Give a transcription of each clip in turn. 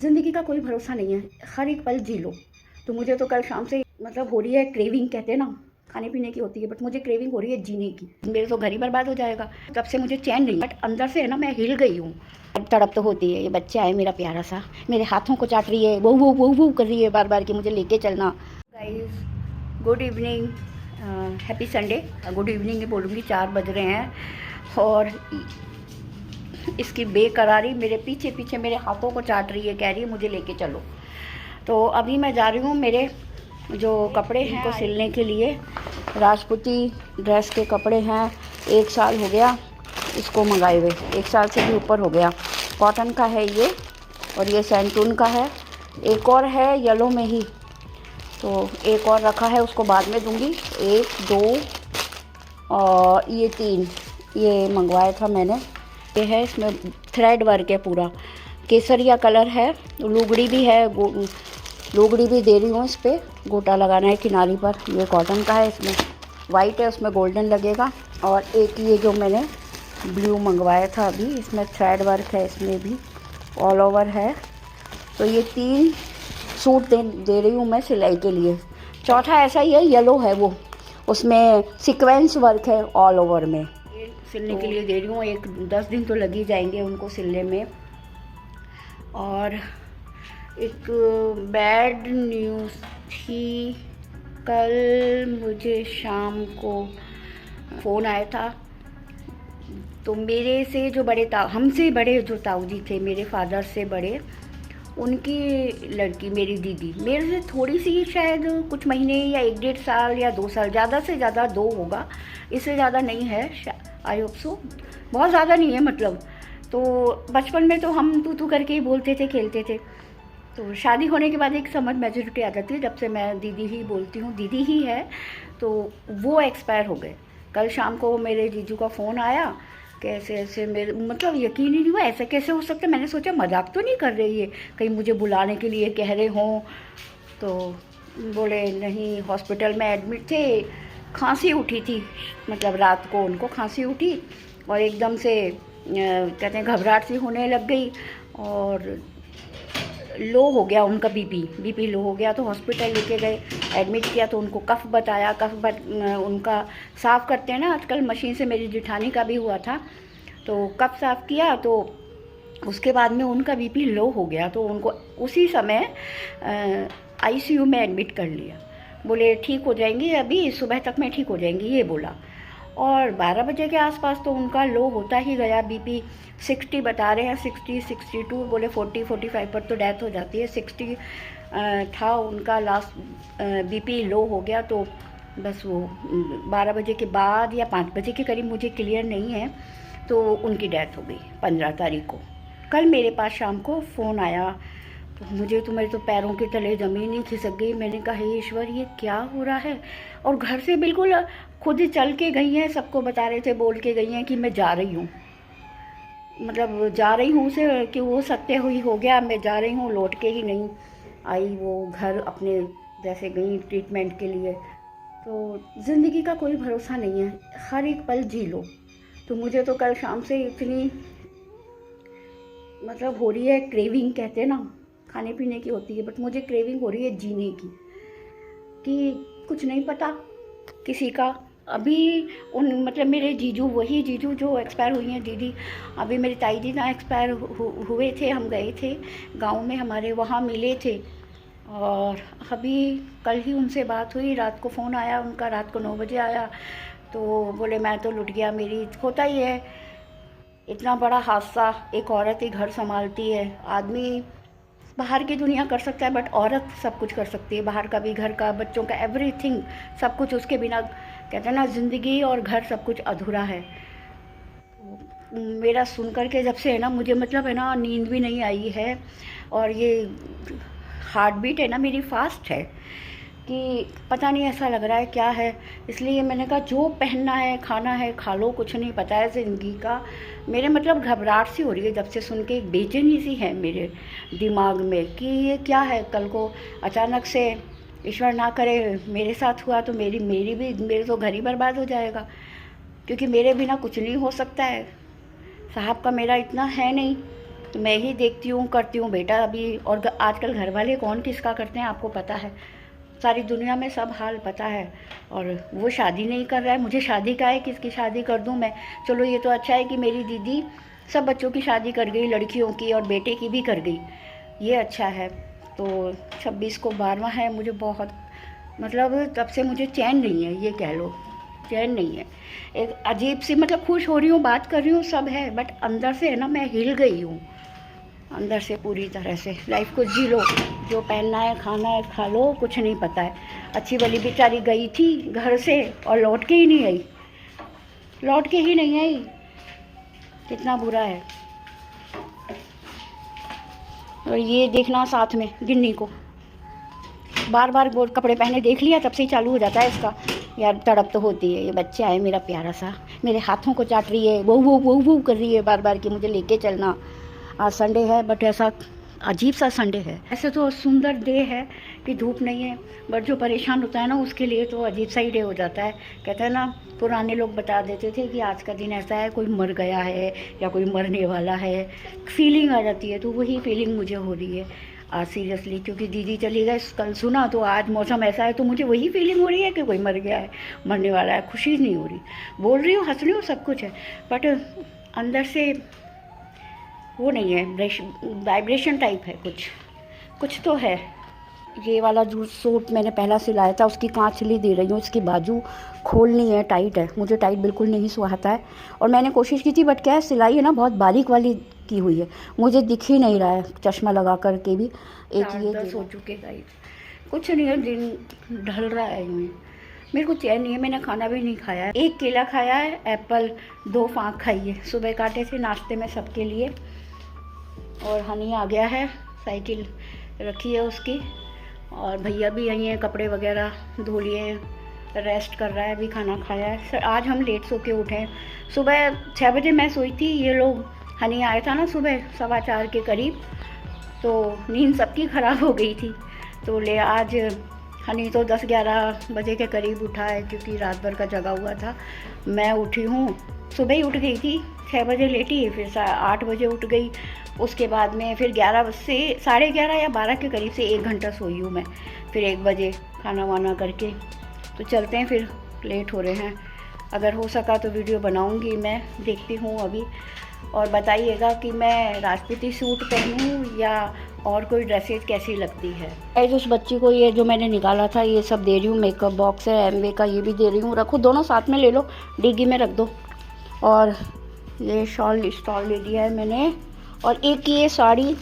ज़िंदगी का कोई भरोसा नहीं है, हर एक पल जी लो। तो मुझे तो कल शाम से मतलब हो रही है क्रेविंग, कहते हैं ना, खाने-पीने की होती है, बट मुझे क्रेविंग हो रही है जीने की। मेरे तो घर ही बर्बाद हो जाएगा। तब से मुझे चैन नहीं, बट अंदर से है ना, मैं हिल गई हूँ। तड़प तो होती है, ये बच्चा है मेरा प्यारा सा, मेरे हाथों को चाट रही है, वो वो वो वो कर रही है बार-बार कि मुझे लेके चलना। Guys, good evening, happy Sunday. Good evening he बोलूँगी, 4 बज रहे हैं और इसकी बेकरारी मेरे पीछे पीछे मेरे हाथों को चाट रही है, कह रही है मुझे लेके चलो। तो अभी मैं जा रही हूँ मेरे जो कपड़े हैं उनको सिलने के लिए। राजपूती ड्रेस के कपड़े हैं, 1 साल हो गया इसको मंगाए हुए, 1 साल से भी ऊपर हो गया। कॉटन का है ये, और ये सैंटून का है। एक और है येलो में ही, तो एक और रखा है, उसको बाद में दूंगी। 1 2 और ये 3 ये मंगवाया था मैंने। ये है, इसमें थ्रेड वर्क है पूरा, केसरिया कलर है, लुगड़ी भी है, लुगड़ी भी दे रही हूँ, इस पर गोटा लगाना है किनारी पर। ये कॉटन का है, इसमें वाइट है, उसमें गोल्डन लगेगा। और एक ये जो मैंने ब्लू मंगवाया था अभी, इसमें थ्रेड वर्क है, इसमें भी ऑल ओवर है। तो ये 3 सूट दे रही हूँ मैं सिलाई के लिए। चौथा ऐसा ही है, येलो है वो, उसमें सीक्वेंस वर्क है ऑल ओवर में। ये सिलने के लिए दे रही हूँ, 10 दिन तो लग ही जाएंगे उनको सिलने में। और एक बैड न्यूज़ थी, कल मुझे शाम को फ़ोन आया था। तो मेरे से जो बड़े हमसे बड़े जो ताऊ जी थे, मेरे फादर से बड़े, उनकी लड़की, मेरी दीदी, मेरे से थोड़ी सी शायद कुछ महीने या 1 डेढ़ साल या 2 साल, ज़्यादा से ज़्यादा 2 होगा, इससे ज़्यादा नहीं है। आई होप सो, बहुत ज़्यादा नहीं है मतलब। तो बचपन में तो हम तू करके ही बोलते थे, खेलते थे। तो शादी होने के बाद एक समझ मैच्योरिटी आ जाती है, जब से मैं दीदी ही बोलती हूँ, दीदी ही है। तो वो एक्सपायर हो गए। कल शाम को मेरे जीजू का फ़ोन आया, कैसे ऐसे, मेरे मतलब यकीन ही नहीं हुआ, ऐसे कैसे हो सकता है। मैंने सोचा मजाक तो नहीं कर रही है, कहीं मुझे बुलाने के लिए कह रहे हों। तो बोले नहीं, हॉस्पिटल में एडमिट थे, खांसी उठी थी, मतलब रात को उनको खांसी उठी और एकदम से कहते हैं घबराहट सी होने लग गई, और लो हो गया उनका बीपी लो हो गया। तो हॉस्पिटल लेके गए, एडमिट किया, तो उनको कफ बताया, उनका साफ़ करते हैं ना आजकल मशीन से, मेरी जिठानी का भी हुआ था। तो कफ साफ़ किया, तो उसके बाद में उनका बीपी लो हो गया, तो उनको उसी समय आईसीयू में एडमिट कर लिया। बोले ठीक हो जाएंगी, अभी सुबह तक में ठीक हो जाएंगी, ये बोला। और 12 बजे के आसपास तो उनका लो होता ही गया, बीपी 60 बता रहे हैं, 60 62, बोले 40 45 पर तो डेथ हो जाती है। 60 था उनका लास्ट, बीपी लो हो गया। तो बस वो 12 बजे के बाद या 5 बजे के करीब, मुझे क्लियर नहीं है, तो उनकी डेथ हो गई 15 तारीख को। कल मेरे पास शाम को फ़ोन आया, तो मुझे तो, मेरे तो पैरों के तले ज़मीन ही खिसक गई। मैंने कहा हे ईश्वर, ये क्या हो रहा है। और घर से बिल्कुल खुद चल के गई हैं, सबको बता रहे थे, बोल के गई हैं कि मैं जा रही हूँ, मतलब जा रही हूँ से कि वो सत्य हुई हो गया, मैं जा रही हूँ, लौट के ही नहीं आई वो घर, अपने जैसे गई ट्रीटमेंट के लिए। तो ज़िंदगी का कोई भरोसा नहीं है, हर एक पल जी लो। तो मुझे तो कल शाम से इतनी मतलब हो रही है क्रेविंग, कहते हैं ना, खाने पीने की होती है, बट मुझे क्रेविंग हो रही है जीने की, कि कुछ नहीं पता किसी का। अभी उन मतलब मेरे जीजू, वही जीजू जो एक्सपायर हुई हैं दीदी, अभी मेरी ताई जी ना एक्सपायर हुए थे, हम गए थे गांव में हमारे, वहाँ मिले थे। और अभी कल ही उनसे बात हुई, रात को फ़ोन आया उनका, रात को 9 बजे आया। तो बोले मैं तो लुट गया, मेरी होता ही है, इतना बड़ा हादसा, एक औरत ही घर संभालती है। आदमी बाहर की दुनिया कर सकता है, बट औरत सब कुछ कर सकती है, बाहर का भी, घर का, बच्चों का, एवरीथिंग, सब कुछ। उसके बिना कहते हैं ना, ज़िंदगी और घर सब कुछ अधूरा है। मेरा सुन कर के जब से है ना, मुझे मतलब है ना, नींद भी नहीं आई है, और ये हार्ट बीट है ना मेरी फास्ट है, कि पता नहीं ऐसा लग रहा है क्या है। इसलिए मैंने कहा जो पहनना है, खाना है, खा लो, कुछ नहीं पता है ज़िंदगी का। मेरे मतलब घबराहट सी हो रही है जब से सुन के, एक बेचैनी सी है मेरे दिमाग में कि ये क्या है। कल को अचानक से, ईश्वर ना करे मेरे साथ हुआ तो मेरे तो घर ही बर्बाद हो जाएगा, क्योंकि मेरे बिना कुछ नहीं हो सकता है। साहब का मेरा इतना है नहीं मैं ही देखती हूँ करती हूँ बेटा अभी। और आजकल घर वाले कौन किसका करते हैं आपको पता है, सारी दुनिया में सब हाल पता है। और वो शादी नहीं कर रहा है, मुझे शादी का है, किसकी शादी कर दूँ मैं। चलो ये तो अच्छा है कि मेरी दीदी सब बच्चों की शादी कर गई, लड़कियों की और बेटे की भी कर गई, ये अच्छा है। तो 26 को 12वां है, मुझे बहुत मतलब तब से मुझे चैन नहीं है, ये कह लो चैन नहीं है। एक अजीब सी मतलब खुश हो रही हूँ, बात कर रही हूँ, सब है, बट अंदर से है ना मैं हिल गई हूँ अंदर से पूरी तरह से। लाइफ को जी लो, जो पहनना है खाना है खा लो, कुछ नहीं पता है। अच्छी वाली बेचारी गई थी घर से और लौट के ही नहीं आई, लौट के ही नहीं आई, कितना बुरा है। और ये देखना साथ में गिन्नी को बार बार वो कपड़े पहने देख लिया तब से ही चालू हो जाता है इसका। यार तड़प तो होती है, ये बच्चा है मेरा प्यारा सा, मेरे हाथों को चाट रही है, वो कर रही है बार बार कि मुझे लेके चलना। आज संडे है बट ऐसा अजीब सा संडे है। ऐसे तो सुंदर डे है कि धूप नहीं है, बट जो परेशान होता है ना उसके लिए तो अजीब सा ही डे हो जाता है। कहते हैं ना पुराने लोग बता देते थे कि आज का दिन ऐसा है, कोई मर गया है या कोई मरने वाला है, फीलिंग आ जाती है। तो वही फीलिंग मुझे हो रही है आज सीरियसली, क्योंकि दीदी चली गई कल सुना, तो आज मौसम ऐसा है तो मुझे वही फीलिंग हो रही है कि कोई मर गया है, मरने वाला है। खुशी नहीं हो रही, बोल रही हूँ हंस रही हूँ सब कुछ है, बट अंदर से वो नहीं है, वाइब्रेशन टाइप है, कुछ तो है। ये वाला जो सूट मैंने पहला सिलाया था उसकी कांच सिली दे रही हूँ, इसकी बाजू खोलनी है, टाइट है, मुझे टाइट बिल्कुल नहीं सुहाता है। और मैंने कोशिश की थी बट क्या है सिलाई है ना बहुत बारीक वाली की हुई है, मुझे दिख ही नहीं रहा है चश्मा लगा कर के भी। एक ये 10 हो चुके गाइस, कुछ नहीं है, दिन ढल रहा है यूँ। मेरे को चैन नहीं है, मैंने खाना भी नहीं खाया है। एक केला खाया है, एप्पल 2 फाँक खाई है, सुबह काटे थे नाश्ते में सबके लिए। और हनी आ गया है, साइकिल रखी है उसकी, और भैया भी यहीं हैं, कपड़े वगैरह धो लिए, रेस्ट कर रहा है, अभी खाना खाया है। सर आज हम लेट सो के उठे, सुबह 6 बजे मैं सोई थी, ये लोग हनी आया था ना सुबह 4:15 के करीब, तो नींद सबकी ख़राब हो गई थी। तो ले आज हनी तो 10-11 बजे के करीब उठा है क्योंकि रात भर का जगा हुआ था। मैं उठी हूँ, सुबह ही उठ गई थी, 6 बजे लेटी, फिर 8 बजे उठ गई। उसके बाद में फिर 11 से 11:30 या 12 के करीब से 1 घंटा सोई हूँ मैं। फिर 1 बजे खाना वाना करके तो चलते हैं, फिर लेट हो रहे हैं। अगर हो सका तो वीडियो बनाऊँगी मैं, देखती हूँ अभी। और बताइएगा कि मैं राजपूती सूट पहनूँ या और कोई ड्रेसेस कैसी लगती है। ऐसे उस बच्ची को ये जो मैंने निकाला था ये सब दे रही हूँ, मेकअप बॉक्स है एमवे का, ये भी दे रही हूँ, रखो दोनों साथ में ले लो, डिग्गी में रख दो। और ये शॉल स्टॉल ले दिया है मैंने। और एक ये साड़ी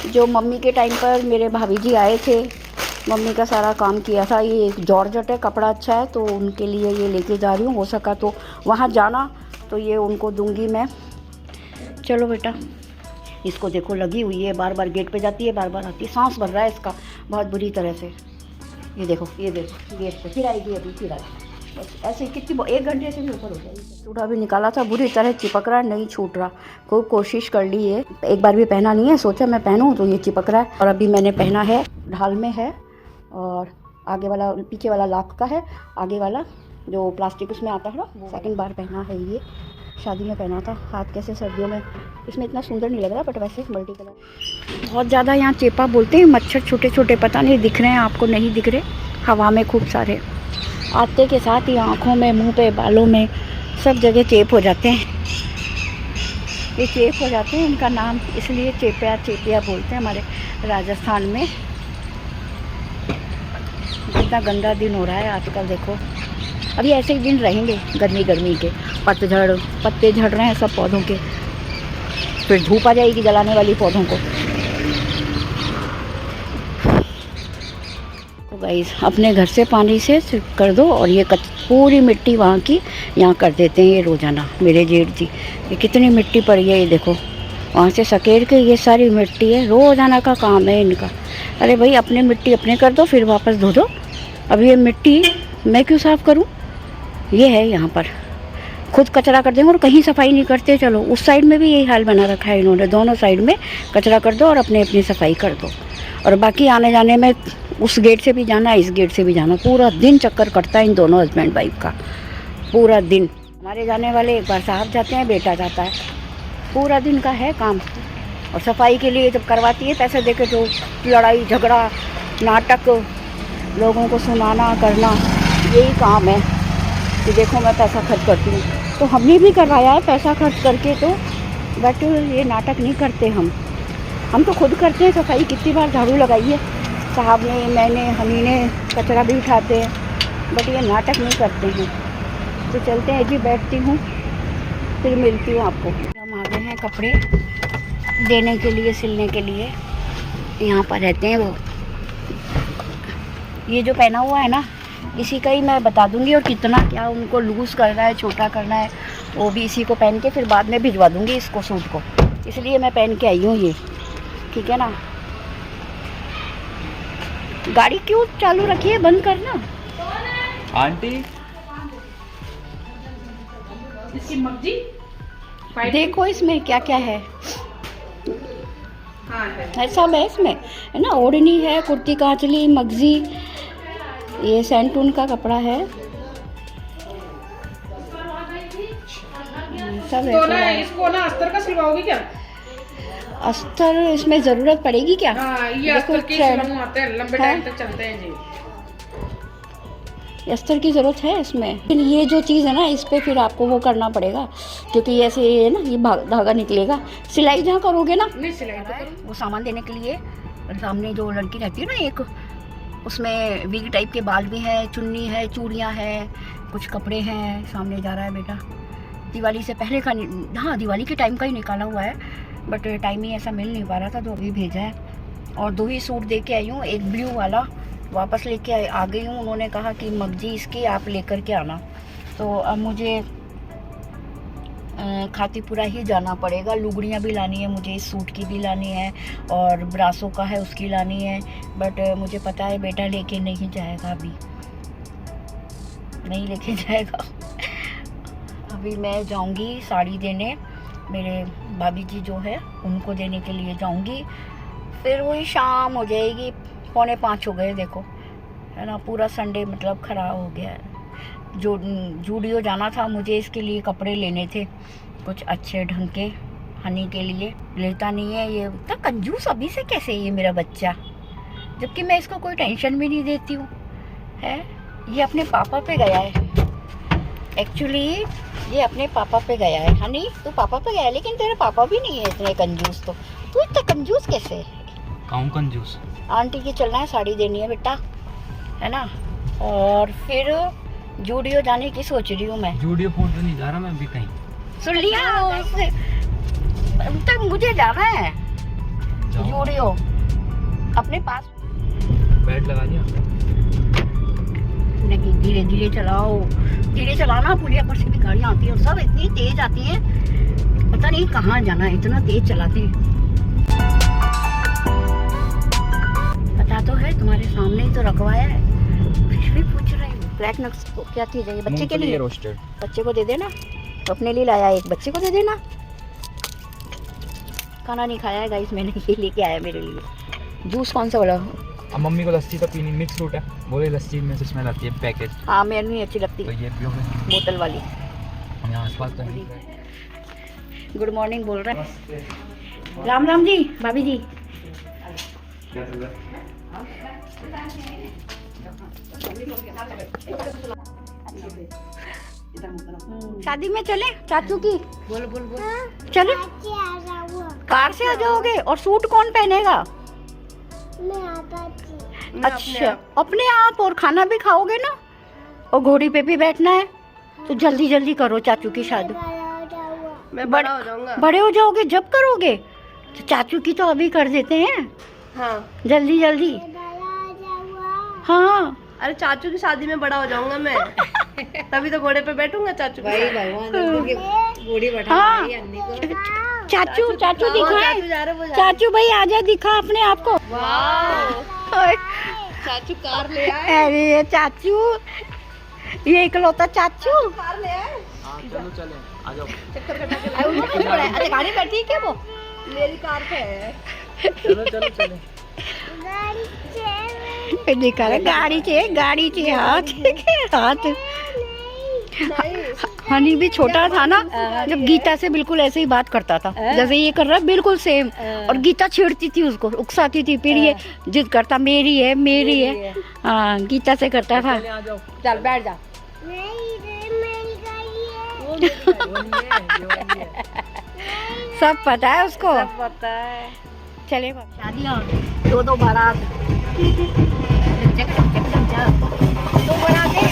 जो मम्मी के टाइम पर मेरे भाभी जी आए थे, मम्मी का सारा काम किया था, ये एक जॉर्जेट है, कपड़ा अच्छा है, तो उनके लिए ये लेके जा रही हूँ। हो सका तो वहाँ जाना तो ये उनको दूंगी मैं। चलो बेटा, इसको देखो लगी हुई है, बार बार गेट पे जाती है, बार बार आती है, सांस भर रहा है इसका बहुत बुरी तरह से। ये देखो गेट पे फिर आएगी, अभी फिर आएगी, बस ऐसे कितनी 1 घंटे से भी ऊपर हो जाएगी। चूड़ा भी निकाला था, बुरी तरह चिपक रहा है, नहीं छूट रहा। खूब कोशिश कर ली है, एक बार भी पहना नहीं है, सोचा मैं पहनूं तो ये चिपक रहा है। और अभी मैंने पहना है, ढाल में है, और आगे वाला पीछे वाला लाख का है, आगे वाला जो प्लास्टिक उसमें आता है ना, वो 2nd बार पहना है। ये शादी में पहना था, हाथ कैसे सर्दियों में, इसमें इतना सुंदर नहीं लग रहा, बट वैसे मल्टी कलर। बहुत ज़्यादा यहाँ चेपा बोलते हैं, मच्छर छोटे छोटे, पता नहीं दिख रहे हैं आपको, नहीं दिख रहे, हवा में खूब सारे आते के साथ ही आँखों में, मुंह पे, बालों में, सब जगह चेप हो जाते हैं। ये चेप हो जाते हैं, इनका नाम इसलिए चेपिया बोलते हैं हमारे राजस्थान में। कितना गंदा दिन हो रहा है आजकल, देखो अभी ऐसे ही दिन रहेंगे, गर्मी के, पतझड़, पत्ते झड़ रहे हैं सब पौधों के, फिर धूप आ जाएगी जलाने वाली पौधों को। तो गाइस अपने घर से पानी से कर दो, और ये पूरी मिट्टी वहाँ की यहाँ कर देते हैं ये रोज़ाना। मेरे जेठ जी, ये कितनी मिट्टी पड़ी है, ये देखो वहाँ से सकेर के, ये सारी मिट्टी है, रोज़ाना का काम है इनका। अरे भाई अपने मिट्टी अपने कर दो, फिर वापस धो दो। अब ये मिट्टी मैं क्यों साफ़ करूँ, ये है यहाँ पर, खुद कचरा कर देंगे और कहीं सफाई नहीं करते। चलो उस साइड में भी यही हाल बना रखा है इन्होंने, दोनों साइड में कचरा कर दो और अपने अपनी सफाई कर दो। और बाकी आने जाने में उस गेट से भी जाना, इस गेट से भी जाना, पूरा दिन चक्कर कटता है इन दोनों हस्बैंड वाइफ का, पूरा दिन। हमारे जाने वाले एक बार साहब जाते हैं, बेटा जाता है, पूरा दिन का है काम। और सफाई के लिए जब करवाती है पैसे देके तो लड़ाई झगड़ा नाटक लोगों को सुनाना करना, यही काम है कि देखो मैं पैसा खर्च करती हूँ। तो हमने भी करवाया है पैसा खर्च करके तो, बट ये नाटक नहीं करते हम तो खुद करते हैं सफाई। कितनी बार झाड़ू लगाई है साहब ने, मैंने, हमी ने, कचरा भी उठाते हैं, बट ये नाटक नहीं करते हैं। तो चलते हैं जी, बैठती हूँ फिर मिलती हूँ आपको। हम आ गए हैं कपड़े देने के लिए, सिलने के लिए। यहाँ पर रहते हैं वो। ये जो पहना हुआ है ना, इसी का ही मैं बता दूंगी, और कितना क्या उनको लूज़ करना है, छोटा करना है, वो भी इसी को पहन के फिर बाद में भिजवा दूंगी इसको, सूट को। इसलिए मैं पहन के आई हूँ ये, ठीक है ना। गाड़ी क्यों चालू रखी है, बंद करना आंटी। इसकी मर्जी देखो इसमें क्या क्या है। हाँ है। सब है इसमें, है ना। ओढ़नी है, कुर्ती कांचली, मगजी, ये सैंटून का कपड़ा है, सब है। इसको ना अस्तर का सिलवाओगी क्या? अस्तर इसमें ज़रूरत पड़ेगी क्या? हाँ, ये अस्तर के सिलवाऊं आते हैं, लंबे टाइम तक चलते हैं जी। अस्तर की ज़रूरत है इसमें, लेकिन ये जो चीज़ है ना, इस पर फिर आपको वो करना पड़ेगा, क्योंकि ऐसे ये ना, ये धागा निकलेगा। सिलाई जहाँ करोगे ना, नहीं सिलाई तो करूँ। वो सामान देने के लिए सामने जो लड़की रहती है ना एक, उसमें वीग टाइप के बाल भी हैं, चुन्नी है, चूड़ियाँ हैं, कुछ कपड़े हैं। सामने जा रहा है बेटा, दिवाली से पहले का, हाँ दिवाली के टाइम का ही निकाला हुआ है, बट टाइम ही ऐसा मिल नहीं पा रहा था तो अभी भेजा है। और 2 ही सूट दे के आई हूँ, एक ब्लू वाला वापस लेके आ गई हूँ। उन्होंने कहा कि मगजी इसकी आप लेकर के आना, तो अब मुझे खातीपुरा ही जाना पड़ेगा। लुगड़ियाँ भी लानी है मुझे, इस सूट की भी लानी है, और ब्रासो का है उसकी लानी है, बट मुझे पता है बेटा लेके नहीं जाएगा, अभी नहीं लेके जाएगा। अभी मैं जाऊंगी साड़ी देने, मेरे भाभी जी जो है उनको देने के लिए जाऊंगी, फिर वही शाम हो जाएगी। 4:45 हो गए देखो, है ना। पूरा संडे मतलब ख़राब हो गया है। जो जूडियो जाना था मुझे, इसके लिए कपड़े लेने थे कुछ अच्छे ढंग के, हनी के लिए। लेता नहीं है ये, इतना कंजूस अभी से कैसे ये मेरा बच्चा, जबकि मैं इसको कोई टेंशन भी नहीं देती हूँ, है। ये अपने पापा पे गया है, एक्चुअली ये अपने पापा पे गया है। हनी तू पापा पे गया है, लेकिन तेरे पापा भी नहीं है इतने कंजूस, तो तू इतना कंजूस कैसे है? कहूँ कंजूस। आंटी की चलना है, साड़ी देनी है बेटा, है ना। और फिर जूडियो जाने की सोच रही हूँ मैं। जूडियो फोन तो नहीं जा रहा मैं अभी कहीं। सुन लिया, तक मुझे जाना है जूडियो अपने पास। बैट लगा दिया। नहीं, धीरे धीरे चलाओ, धीरे चलाना। पुलिया पर से भी गाड़ियाँ आती है और सब इतनी तेज आती है, पता नहीं कहाँ जाना है, इतना तेज चलाते हैं। पता तो है, तुम्हारे सामने ही तो रखवाया है, फिर भी पूछ रही हूँ। ब्लैक नट्स क्या चीज़ है ये? बच्चे के लिए रोस्टेड। बच्चे को दे देना, तो अपने लिए लाया, एक बच्चे को दे देना। खाना नहीं खाया है गाइस मैंने, ये लेके आया मेरे लिए। जूस कौन सा वाला? अब मम्मी को लस्सी तो पीनी, मिक्स फ्रूट है, बोले लस्सी में से स्मेल आती है पैकेज। हाँ मेरे नहीं अच्छी लगती, तो ये पियोगे बोतल वाली। यहाँ आसपास तो नहीं। गुड मॉर्निंग बोल रहे हैं। राम राम जी भाभी जी। शादी में चले चाचू की? बोल बोल बोल। चले, कार से आ जाओगे? और सूट कौन पहनेगा? अच्छा अपने आप, और खाना भी खाओगे ना, और घोड़ी पे भी बैठना है, तो जल्दी जल्दी करो चाचू की शादी। मैं बड़ा हो जाऊंगा। बड़े हो जाओगे जब करोगे, तो चाचू की तो अभी कर देते हैं। हाँ जल्दी जल्दी। हाँ अरे चाचू की शादी में बड़ा हो जाऊंगा मैं, तभी तो घोड़े पे बैठूंगा चाचू। भाई भगवान घोड़ी बैठा। हाँ चाचू, चाचू दिखाए, चाचू भाई आजा, दिखा अपने आप को। चाचू कार ले आए। अरे चाचू, ये इकलौता चाचू। कार ले आए। चलो चले, आ जाओ। चक्कर कटा के अच्छा गाड़ी बैठी है क्या वो? मेरी कार पे है। चलो चलो चले। निकाला गाड़ी चे हाथ हाथ। हनी भी छोटा था ना, जब गीता से बिल्कुल ऐसे ही बात करता था जैसे ये कर रहा है, बिल्कुल सेम। और गीता छेड़ती थी उसको, उकसाती थी, फिर ये जिद करता मेरी है मेरी है। हाँ, गीता से करता था। चल बैठ जा। सब पता है उसको, सब पता है। चले शादियाँ, दो बारात, दो बारातें।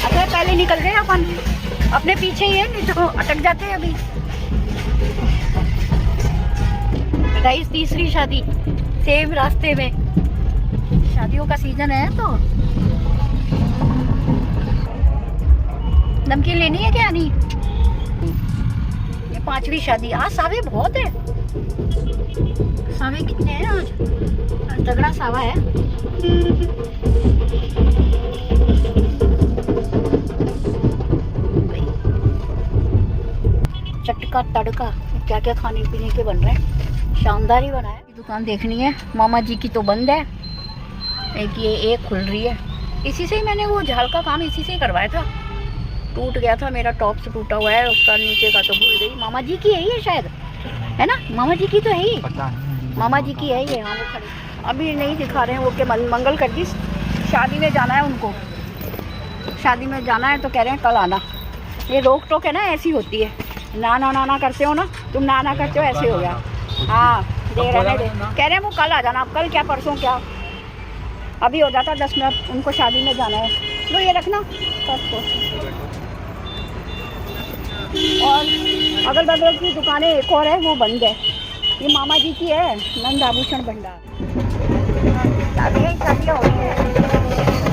अगर पहले निकल गए अपन, अपने पीछे ही है, नहीं तो अटक जाते हैं अभी। 28 तीसरी शादी सेम रास्ते में। शादियों का सीजन है तो नमकीन लेनी है क्या? नहीं, ये 5वीं शादी। आज सावे बहुत है। सावे कितने हैं आज? तगड़ा सावा है। चटका तड़का, क्या क्या खाने पीने के बन रहे हैं, शानदार ही बना है। दुकान देखनी है, मामा जी की तो बंद है, एक खुल रही है। इसी से ही मैंने वो झाल का काम इसी से ही करवाया था। टूट गया था मेरा, टॉप से टूटा हुआ है, उसका नीचे का तो भूल गई। मामा जी की है ये शायद, है ना? मामा जी की तो है ही, मामा जी की है ये। हाँ वो खड़ी, अभी नहीं दिखा रहे हैं वो के मंगल कर दी। शादी में जाना है उनको, शादी में जाना है तो कह रहे हैं कल आना। ये रोक टोक है ना, ऐसी होती है। ना करते हो ना तुम, ना करते हो, ऐसे हो गया। हाँ दे रहे दे, कह रहे हैं वो कल आ जाना। अब कल क्या परसों क्या, अभी हो जाता 10 मिनट, उनको शादी में जाना है। लो ये रखना सबको। और अगल बगल की दुकानें एक और है, वो बंद है। ये मामा जी की है, नंद आभूषण भंडार। शादियाँ हो रही है।